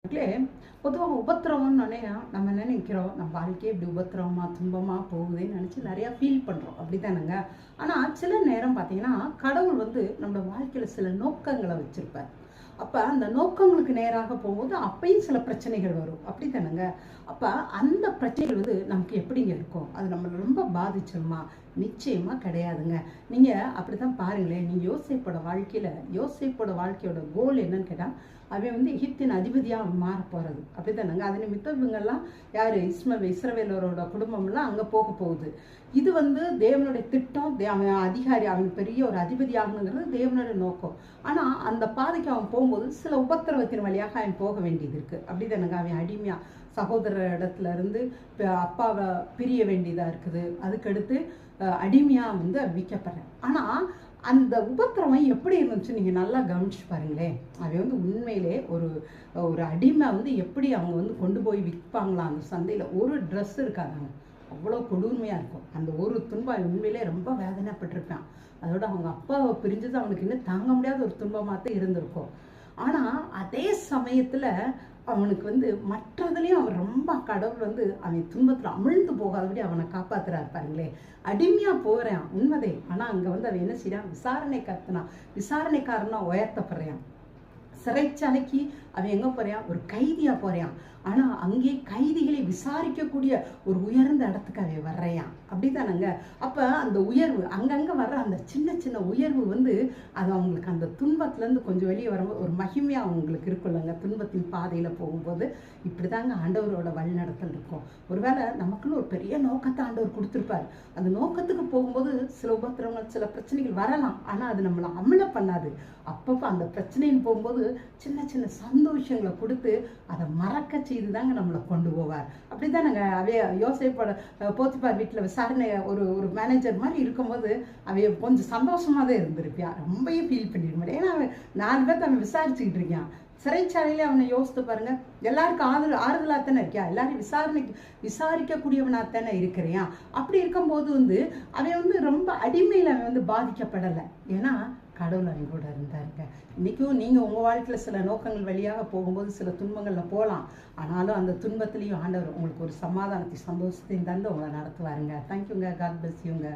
மக்களே, பொதுவாக உபத்திரவம்னு நம்ம நினைக்கிறோம், நம்ம வாழ்க்கையே இப்படி உபத்திரவமா துன்பமாக போகுதுன்னு நினச்சி நிறையா ஃபீல் பண்ணுறோம், அப்படி தானேங்க. ஆனால் சில நேரம் பார்த்தீங்கன்னா கடவுள் நம்மளோட வாழ்க்கையில் சில நோக்கங்களை வச்சுருப்பார். அப்போ அந்த நோக்கங்களுக்கு நேராக போகும்போது அப்பயும் சில பிரச்சனைகள் வரும், அப்படி தானேங்க. அப்போ அந்த பிரச்சனைகள் நமக்கு எப்படிங்க இருக்கும்? அது நம்மளை ரொம்ப பாதிச்சிருமா? நிச்சயமாக கிடையாதுங்க. நீங்கள் அப்படி தான் பாருங்களேன். நீங்கள் யோசேப்போட வாழ்க்கையோட கோல் என்னன்னு கேட்டால், அவன் எகிப்தின் அதிபதியாக மாற போகிறது, அப்படி தானேங்க. அது நிமித்தம் இவங்கெல்லாம் யார்? இஸ்ரவேலரோட குடும்பம்லாம் அங்கே போக போகுது. இது தேவனுடைய திட்டம். அவன் அதிகாரி, அவன் பெரிய ஒரு அதிபதி ஆகணுங்கிறது தேவனுடைய நோக்கம். ஆனால் அந்த பாதைக்கு அவன் போகும்போது சில உபத்திரவத்தின் வழியாக அவன் போக வேண்டியது இருக்குது, அப்படி தானேங்க. அவன் அடிமையாக சகோதரர் இடத்துல இருந்து அப்பாவை பிரிய வேண்டியதாக இருக்குது. அதுக்கடுத்து அடிமையாக விற்கப்படுறேன். ஆனால் அந்த உபத்திரவம் எப்படி இருந்துச்சு நீங்கள் நல்லா கவனிச்சு பாருங்களேன். அவன் உண்மையிலே ஒரு அடிமை எப்படி அவங்க கொண்டு போய் விற்பாங்களா அந்த சந்தையில்? ஒரு ட்ரெஸ் இருக்காதாங்க, அவ்வளோ கொடுமையாக இருக்கும். அந்த ஒரு துன்பம் உண்மையிலே ரொம்ப வேதனைப்பட்டிருப்பான். அதோட அவங்க அப்பாவை பிரிஞ்சது அவனுக்கு இன்னும் தாங்க முடியாத ஒரு துன்பமாக தான் இருந்திருக்கும். ஆனால் அதே சமயத்தில் அவனுக்கு மற்றதுலேயும் அவன் ரொம்ப கடவுள் அவன் துன்பத்தில் அமிழ்ந்து போகாதபடி அவனை காப்பாற்றுறாரு பாருங்களே. அடிமையாக போகிறான் உண்மைதே. ஆனால் அங்கே அவன் என்ன செய்யறான்? விசாரணைக்காரனா உயர்த்தப்படுறான். சிறைச்சாலைக்கு அவன் எங்கே போகிறான்? ஒரு கைதியாக போகிறான். ஆனால் அங்கே கைதிகளை விசாரிக்கக்கூடிய ஒரு உயர்ந்த இடத்துக்கு அவன் வர்றான், அப்படி தானேங்க. அப்போ அந்த உயர்வு அங்கங்கே வர்ற அந்த சின்ன சின்ன உயர்வு அது அவங்களுக்கு அந்த துன்பத்துலேருந்து கொஞ்சம் வெளியே வரும்போது ஒரு மகிமையாக அவங்களுக்கு இருக்குல்லங்க. துன்பத்தின் பாதையில் போகும்போது இப்படி தாங்க ஆண்டவரோட வழிநடத்தல் இருக்கும். ஒருவேளை நமக்குன்னு ஒரு பெரிய நோக்கத்தை ஆண்டவர் கொடுத்துருப்பார். அந்த நோக்கத்துக்கு போகும்போது சில உபத்திரங்கள், சில பிரச்சனைகள் வரலாம். ஆனால் அது நம்மளை அமல பண்ணாது. அப்பப்போ அந்த பிரச்சனைன்னு போகும்போது சின்ன சின்ன சந்தோஷங்களை கொடுத்து அதை மறக்க செய்து தாங்க நம்மளை கொண்டு போவார், அப்படி தானேங்க. யோசேப்போட போத்திபார் வீட்டில் விசாரணை ஒரு மேனேஜர் மாதிரி இருக்கும்போது அவைய கொஞ்சம் சந்தோஷமாக தான் இருந்திருப்பியா, ரொம்பவே ஃபீல் பண்ணிருக்க மாட்டேன். ஏன்னா அவன் 4 பேர்த்த அவன் விசாரிச்சுக்கிட்டு இருக்கான் சிறைச்சாலையிலே. அவனை யோசித்து பாருங்க. எல்லாருக்கும் ஆறுதலாக தானே இருக்கியா? எல்லாரும் விசாரிக்கக்கூடியவனாக தானே இருக்கிறியா? அப்படி இருக்கும்போது அவன் ரொம்ப அடிமையில் அவன் பாதிக்கப்படலை. ஏன்னா கடவுள் அவன் கூட இருந்தாருங்க. இன்றைக்கும் நீங்கள் உங்கள் வாழ்க்கையில் சில நோக்கங்கள் வழியாக போகும்போது சில துன்பங்களில் போகலாம். ஆனாலும் அந்த துன்பத்திலையும் ஆண்டவர் உங்களுக்கு ஒரு சமாதானத்தை, சந்தோஷத்தையும் தந்து உங்களை நடத்துவாருங்க. தேங்க்யூங்க. காட் பிளஸ் யூங்க.